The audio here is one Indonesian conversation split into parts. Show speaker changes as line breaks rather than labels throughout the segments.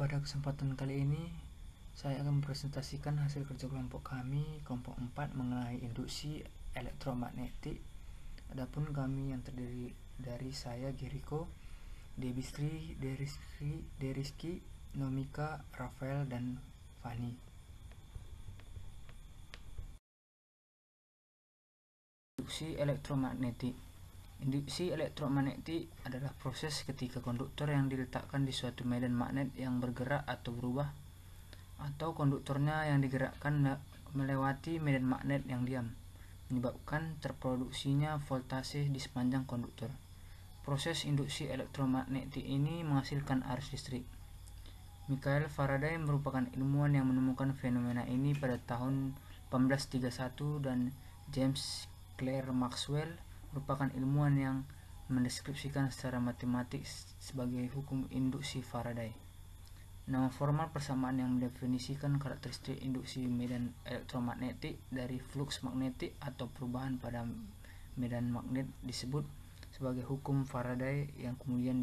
Pada kesempatan kali ini saya akan mempresentasikan hasil kerja kelompok kami, kelompok 4, mengenai induksi elektromagnetik. Adapun kami yang terdiri dari saya, Geriko, Debistri, Deriski, Nomika, Rafael, dan Fani. Induksi elektromagnetik. Induksi elektromagnetik adalah proses ketika konduktor yang diletakkan di suatu medan magnet yang bergerak atau berubah, atau konduktornya yang digerakkan melewati medan magnet yang diam, menyebabkan terproduksinya voltase di sepanjang konduktor. Proses induksi elektromagnetik ini menghasilkan arus listrik. Michael Faraday merupakan ilmuwan yang menemukan fenomena ini pada tahun 1831 dan James Clerk Maxwell merupakan ilmuwan yang mendeskripsikan secara matematik sebagai hukum induksi Faraday. Nama formal persamaan yang mendefinisikan karakteristik induksi medan elektromagnetik dari flux magnetik atau perubahan pada medan magnet disebut sebagai hukum Faraday, yang kemudian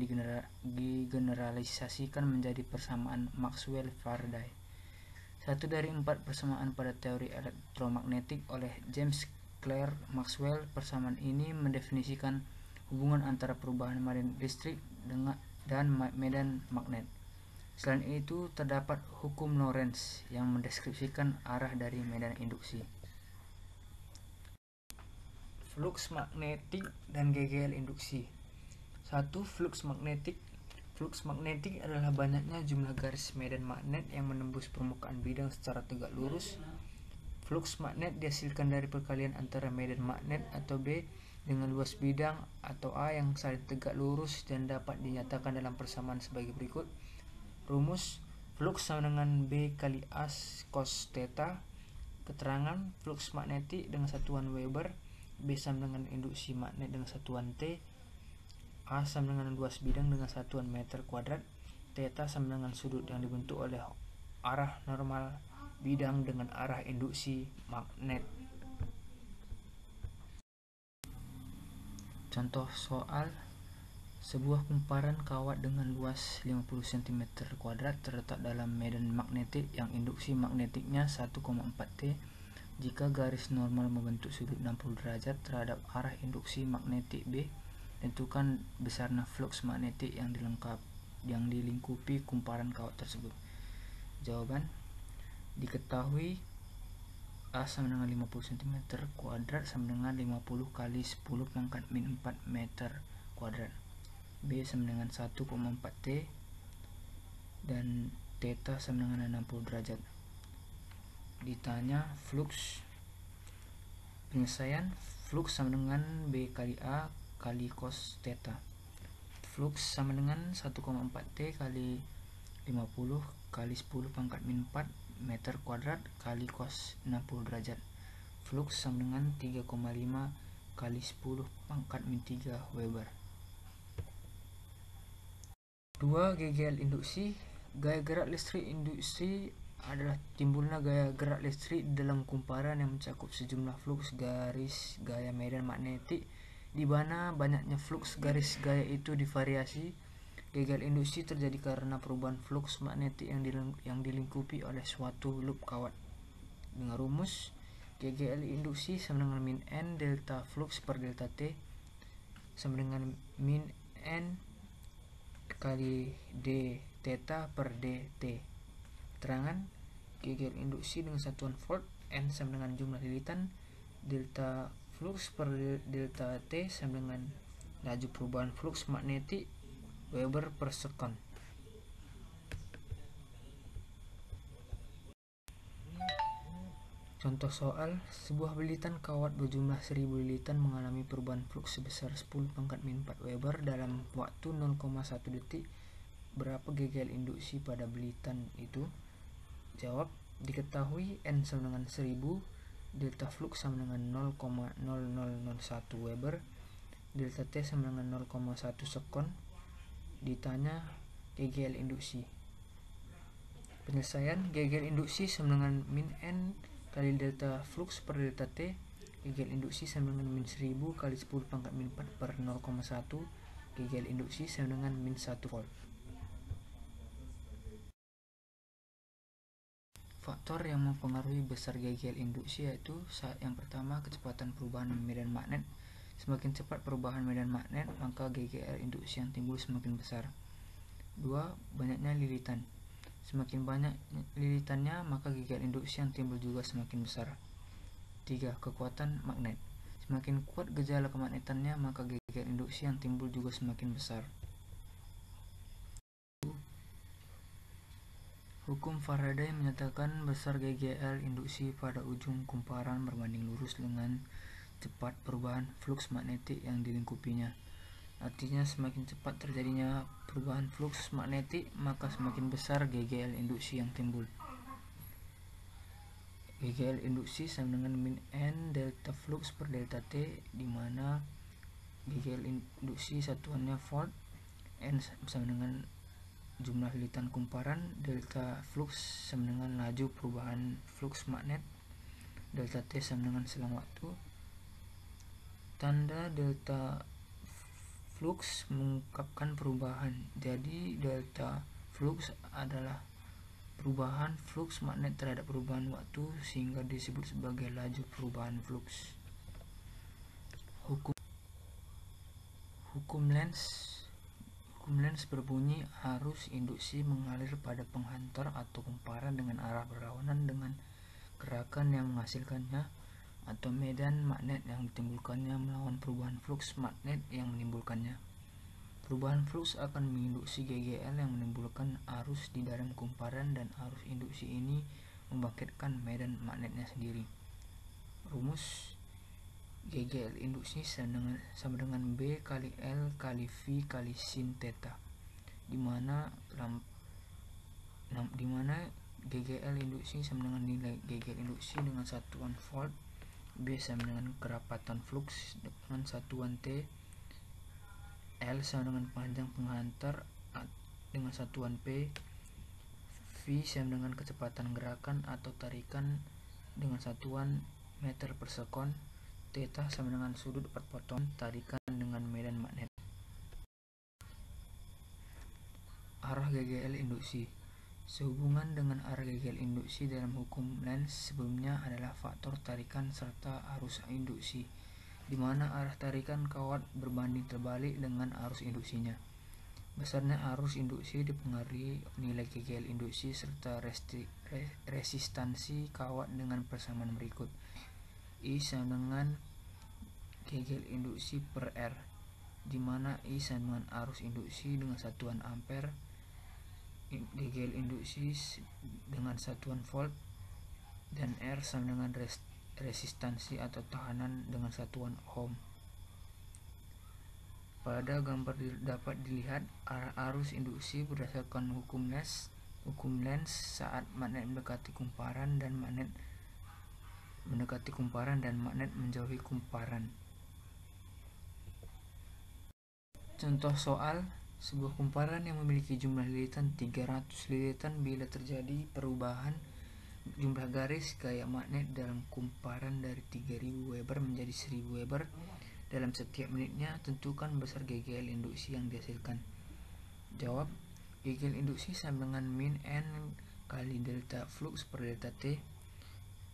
digeneralisasikan menjadi persamaan Maxwell-Faraday. Satu dari 4 persamaan pada teori elektromagnetik oleh James Clerk Maxwell. Persamaan ini mendefinisikan hubungan antara perubahan medan listrik dan medan magnet. Selain itu, terdapat hukum Lorentz yang mendeskripsikan arah dari medan induksi. Flux magnetik dan GGL induksi. 1. Flux magnetik. Flux magnetik adalah banyaknya jumlah garis medan magnet yang menembus permukaan bidang secara tegak lurus. Flux magnet dihasilkan dari perkalian antara medan magnet atau B dengan luas bidang atau A yang saling tegak lurus dan dapat dinyatakan dalam persamaan sebagai berikut. Rumus: flux sama dengan B kali A cos theta. Keterangan: flux magnetik dengan satuan Weber, B sama dengan induksi magnet dengan satuan T, A sama dengan luas bidang dengan satuan meter kuadrat, theta sama dengan sudut yang dibentuk oleh arah normal bidang dengan arah induksi magnet. Contoh soal: sebuah kumparan kawat dengan luas 50 cm kuadrat terletak dalam medan magnetik yang induksi magnetiknya 1,4 T. Jika garis normal membentuk sudut 60 derajat terhadap arah induksi magnetik B, tentukan besarnya flux magnetik yang dilingkupi kumparan kawat tersebut. Jawaban: diketahui A sama dengan 50 cm kuadrat sama dengan 50 kali 10 pangkat min 4 meter kuadrat, B sama dengan 1,4 T, dan theta sama dengan 60 derajat. Ditanya flux. Penyelesaian: flux sama dengan B kali A kali cos theta. Flux sama dengan 1,4 T kali 50 kali 10 pangkat min 4 meter kuadrat kali cos 60 derajat. Flux sama dengan 3,5 kali 10 pangkat min 3 Weber. 2. GGL induksi. Gaya gerak listrik induksi adalah timbulnya gaya gerak listrik dalam kumparan yang mencakup sejumlah flux garis gaya medan magnetik, di mana banyaknya flux garis gaya itu divariasi. GGL induksi terjadi karena perubahan flux magnetik yang dilingkupi oleh suatu loop kawat. Dengan rumus: GGL induksi sama dengan min N delta flux per delta T sama dengan min N kali D theta per dt. Keterangan: GGL induksi dengan satuan volt, N sama dengan jumlah lilitan, delta flux per delta T sama dengan laju perubahan flux magnetik Weber per second. Contoh soal: sebuah lilitan kawat berjumlah 1000 lilitan mengalami perubahan flux sebesar 10 pangkat min 4 Weber dalam waktu 0,1 detik. Berapa GGL induksi pada lilitan itu? Jawab: diketahui N sama dengan 1000, delta flux sama dengan 0,0001 Weber, delta T sama dengan 0,1 sekon. Ditanya GGL induksi. Penyelesaian: GGL induksi sama dengan min N kali delta flux per delta T. GGL induksi sama dengan min 1000 kali 10 pangkat min 4 per 0,1. GGL induksi sama dengan min 1 volt. Faktor yang mempengaruhi besar GGL induksi yaitu yang pertama, kecepatan perubahan medan magnet. Semakin cepat perubahan medan magnet, maka GGL induksi yang timbul semakin besar. 2. Banyaknya lilitan. Semakin banyak lilitannya, maka GGL induksi yang timbul juga semakin besar. 3. Kekuatan magnet. Semakin kuat gejala kemagnetannya, maka GGL induksi yang timbul juga semakin besar. Hukum Faraday menyatakan besar GGL induksi pada ujung kumparan berbanding lurus dengan cepat perubahan fluks magnetik yang dilingkupinya. Artinya semakin cepat terjadinya perubahan fluks magnetik, maka semakin besar GGL induksi yang timbul. GGL induksi sama dengan min N delta flux per delta T, di mana GGL induksi satuannya volt, N sama dengan jumlah lilitan kumparan, delta flux sama dengan laju perubahan flux magnet, delta T sama dengan selang waktu. Tanda delta flux mengungkapkan perubahan, jadi delta flux adalah perubahan flux magnet terhadap perubahan waktu, sehingga disebut sebagai laju perubahan flux. Hukum Lenz berbunyi arus induksi mengalir pada penghantar atau kumparan dengan arah berlawanan dengan gerakan yang menghasilkannya, atau medan magnet yang ditimbulkannya melawan perubahan flux magnet yang menimbulkannya. Perubahan flux akan menginduksi GGL yang menimbulkan arus di dalam kumparan, dan arus induksi ini membangkitkan medan magnetnya sendiri. Rumus GGL induksi sama dengan B kali L kali V kali sin theta, di mana GGL induksi sama dengan nilai GGL induksi dengan satuan volt, B sama dengan kerapatan flux dengan satuan T, L sama dengan panjang penghantar dengan satuan P, V sama dengan kecepatan gerakan atau tarikan dengan satuan meter per sekon, theta sama dengan sudut perpotongan tarikan dengan medan magnet. Arah GGL induksi. Sehubungan dengan arah GGL induksi dalam hukum Lenz sebelumnya adalah faktor tarikan serta arus induksi, di mana arah tarikan kawat berbanding terbalik dengan arus induksinya. Besarnya arus induksi dipengaruhi nilai GGL induksi serta resistansi kawat dengan persamaan berikut. I sama dengan GGL induksi per R, di mana I sama dengan arus induksi dengan satuan ampere, GGL induksi dengan satuan volt, dan R sama dengan resistansi atau tekanan dengan satuan ohm. Pada gambar dapat dilihat arah arus induksi berdasarkan hukum Lenz saat magnet mendekati kumparan dan magnet menjauhi kumparan. Contoh soal, sebuah kumparan yang memiliki jumlah lilitan 300 lilitan bila terjadi perubahan jumlah garis gaya magnet dalam kumparan dari 3000 Weber menjadi 1000 Weber dalam setiap menitnya, tentukan besar GGL induksi yang dihasilkan. Jawab, GGL induksi sama dengan min N kali delta flux per delta T.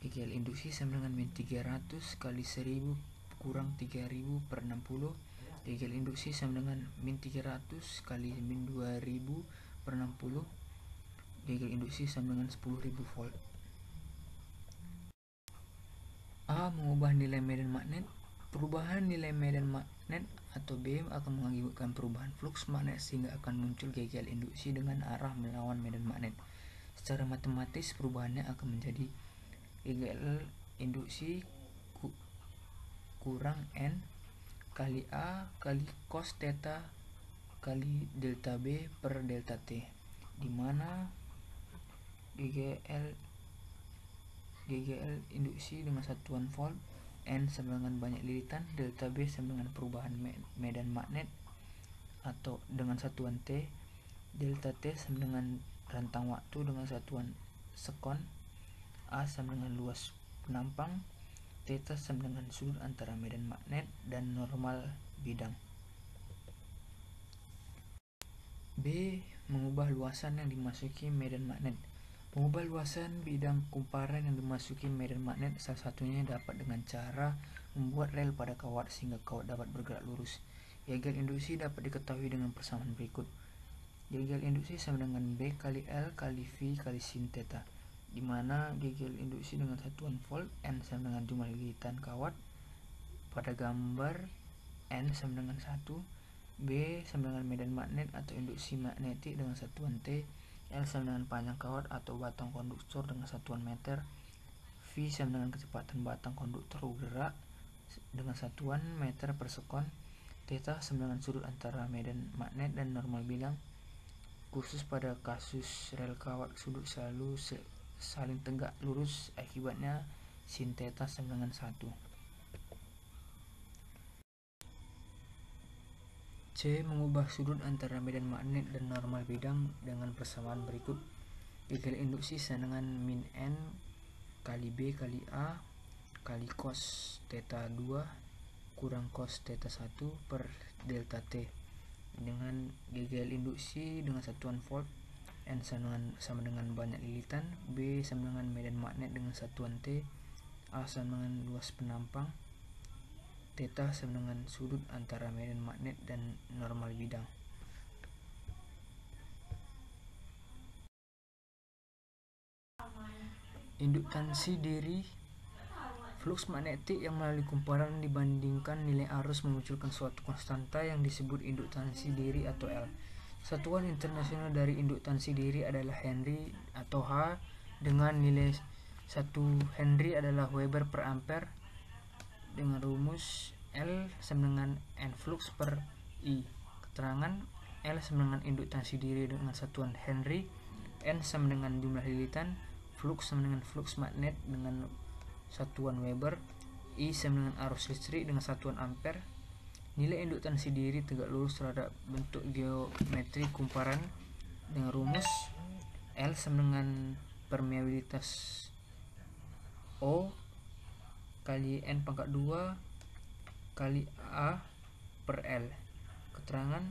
GGL induksi sama dengan min 300 kali 1000 kurang 3000 per 60. GGL induksi sama dengan min 300 kali min 2000 per 60. GGL induksi sama dengan 10.000 volt. A. Mengubah nilai medan magnet. Perubahan nilai medan magnet atau B akan mengakibatkan perubahan flux magnet sehingga akan muncul GGL induksi dengan arah melawan medan magnet. Secara matematis perubahannya akan menjadi GGL induksi kurang N kali A kali cos theta kali delta B per delta T, di mana GGL induksi dengan satuan volt, N sama dengan banyak lilitan, delta B sama dengan perubahan medan magnet atau dengan satuan T, delta T sama dengan rentang waktu dengan satuan sekon, A sama dengan luas penampang, theta sama dengan sudut antara medan magnet dan normal bidang. B. Mengubah luasan yang dimasuki medan magnet. Pengubah luasan bidang kumparan yang dimasuki medan magnet salah satunya dapat dengan cara membuat rel pada kawat sehingga kawat dapat bergerak lurus. Gegel induksi dapat diketahui dengan persamaan berikut. Gegel induksi sama dengan B kali L kali V kali sin theta, di mana gegel induksi dengan satuan volt N sama dengan jumlah lilitan kawat. Pada gambar N sama dengan 1, B sama dengan medan magnet atau induksi magnetik dengan satuan T, L sama dengan panjang kawat atau batang konduktor dengan satuan meter, V sama dengan kecepatan batang konduktor bergerak dengan satuan meter per sekon, theta sama dengan sudut antara medan magnet dan normal bidang. Khusus pada kasus rel kawat sudut selalu saling tegak lurus, akibatnya sin theta sama dengan 1. C. Mengubah sudut antara medan magnet dan normal bidang dengan persamaan berikut. Gegel induksi sama dengan min N kali B kali A kali cos theta 2 kurang cos theta 1 per delta T, dengan gegel induksi dengan satuan volt N sama dengan banyak lilitan, B sama dengan medan magnet dengan satuan T, A sama dengan luas penampang, theta sama dengan sudut antara medan magnet dan normal bidang. Induktansi diri. Flux magnetik yang melalui kumparan dibandingkan nilai arus memunculkan suatu konstanta yang disebut induktansi diri atau L. Satuan internasional dari induktansi diri adalah Henry atau H, dengan nilai 1 Henry adalah Weber per ampere, dengan rumus L sama dengan N flux per I. Keterangan L sama dengan induktansi diri dengan satuan Henry, N sama dengan jumlah lilitan, flux sama dengan flux magnet dengan satuan Weber, I sama dengan arus listrik dengan satuan ampere. Nilai induktansi diri tegak lurus terhadap bentuk geometri kumparan dengan rumus L sama dengan permeabilitas O kali N pangkat 2 kali A per L. Keterangan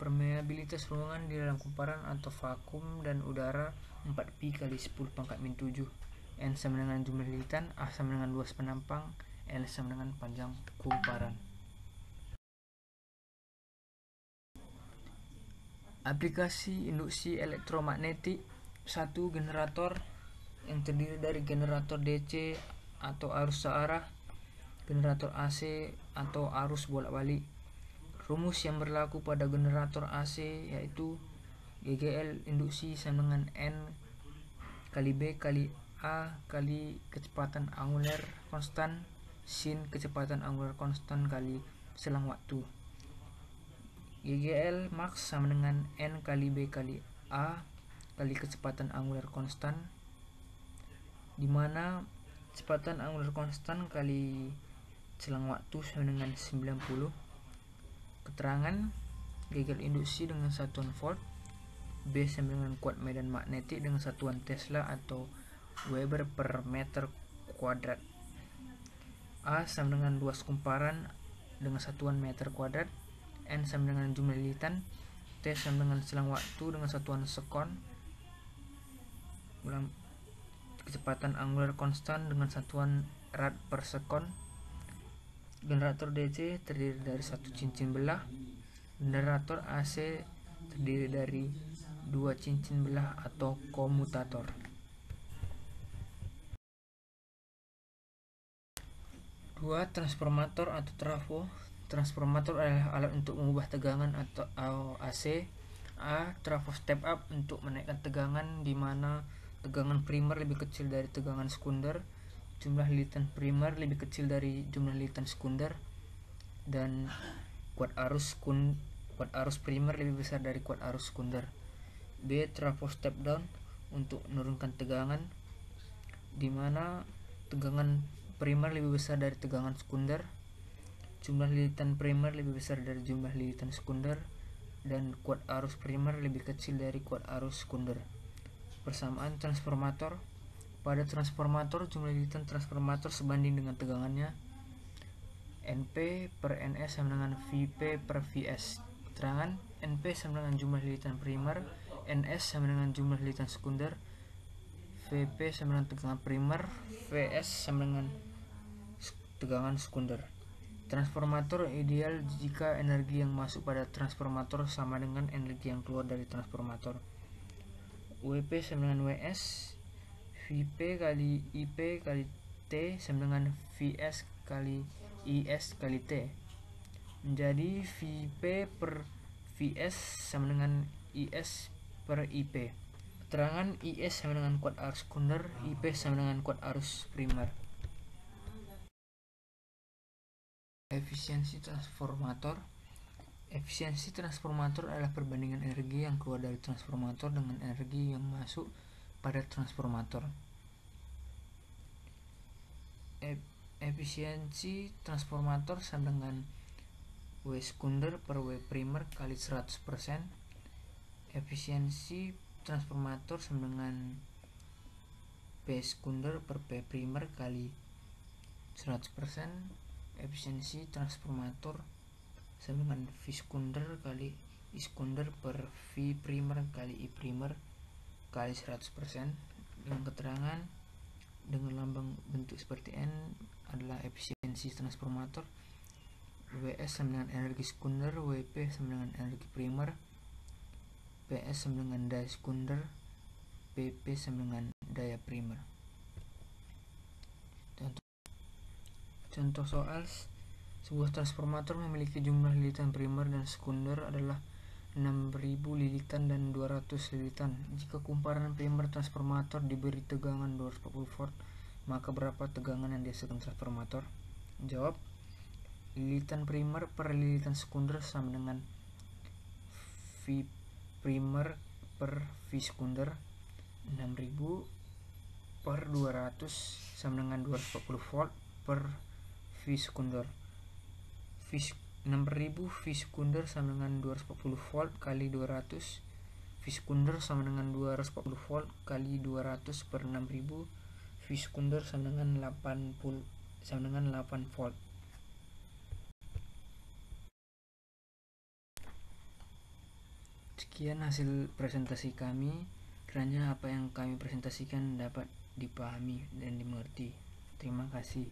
permeabilitas ruangan di dalam kumparan atau vakum dan udara 4pi kali 10 pangkat min 7, N sama dengan jumlah lilitan, A sama dengan luas penampang, L sama dengan panjang kumparan. Aplikasi induksi elektromagnetik. 1. Generator yang terdiri dari generator DC atau arus searah, generator AC atau arus bolak-balik. Rumus yang berlaku pada generator AC yaitu GGL induksi sama dengan N kali B kali A kali kecepatan angular konstan sin kecepatan angular konstan kali selang waktu. GGL max sama dengan N kali B kali A kali kecepatan angular konstan, di mana kecepatan angular konstan kali selang waktu sama dengan 90. Keterangan gegel induksi dengan satuan volt, B sama dengan kuat medan magnetik dengan satuan Tesla atau Weber per meter kuadrat, A sama dengan luas kumparan dengan satuan meter kuadrat, N sama dengan jumlah lilitan, T sama dengan selang waktu dengan satuan sekon, kecepatan angular konstan dengan satuan rad per sekon. Generator DC terdiri dari satu cincin belah. Generator AC terdiri dari 2 cincin belah atau komutator. 2. Transformator atau trafo. Transformator adalah alat untuk mengubah tegangan atau AC. A. Trafo step up untuk menaikkan tegangan, di mana tegangan primer lebih kecil dari tegangan sekunder, jumlah lilitan primer lebih kecil dari jumlah lilitan sekunder, dan kuat arus primer lebih besar dari kuat arus sekunder. B. Trafo step down untuk menurunkan tegangan, di mana tegangan primer lebih besar dari tegangan sekunder, jumlah lilitan primer lebih besar dari jumlah lilitan sekunder, dan kuat arus primer lebih kecil dari kuat arus sekunder. Persamaan transformator. Pada transformator, jumlah lilitan transformator sebanding dengan tegangannya. NP per NS sama dengan VP per VS. Keterangan NP sama dengan jumlah lilitan primer, NS sama dengan jumlah lilitan sekunder, Vp sama dengan tegangan primer, Vs sama dengan tegangan sekunder. Transformator ideal jika energi yang masuk pada transformator sama dengan energi yang keluar dari transformator. Wp sama dengan Ws, Vp kali Ip kali T sama dengan Vs kali Is kali T. Menjadi Vp per Vs sama dengan Is per Ip. Keterangan Is sama dengan kuat arus sekunder, Ip sama dengan kuat arus primer. Efisiensi transformator. Efisiensi transformator adalah perbandingan energi yang keluar dari transformator dengan energi yang masuk pada transformator. Efisiensi transformator sama dengan W sekunder per W primer kali 100%. Efisiensi transformator sama dengan P sekunder per P primer kali 100%. Efisiensi transformator sama dengan V sekunder kali I sekunder per V primer kali I primer kali 100%. Dengan keterangan dengan lambang bentuk seperti N adalah efisiensi transformator. Ws sama dengan energi sekunder, Wp sama dengan energi primer, Ps sama dengan daya sekunder, Pp sama dengan daya primer. Contoh soal, sebuah transformator memiliki jumlah lilitan primer dan sekunder adalah 6000 lilitan dan 200 lilitan. Jika kumparan primer transformator diberi tegangan 240 volt, maka berapa tegangan yang dihasilkan transformator? Jawab, lilitan primer per lilitan sekunder sama dengan V primer per V sekunder. 6000 per 200 sama dengan 240 volt per V sekunder. 6000 V sekunder sama dengan 240 volt kali 200. V sekunder sama dengan 240 volt kali 200 per 6000. V sekunder sama dengan 8 volt. Sekian hasil presentasi kami. Kiranya apa yang kami presentasikan dapat dipahami dan dimengerti. Terima kasih.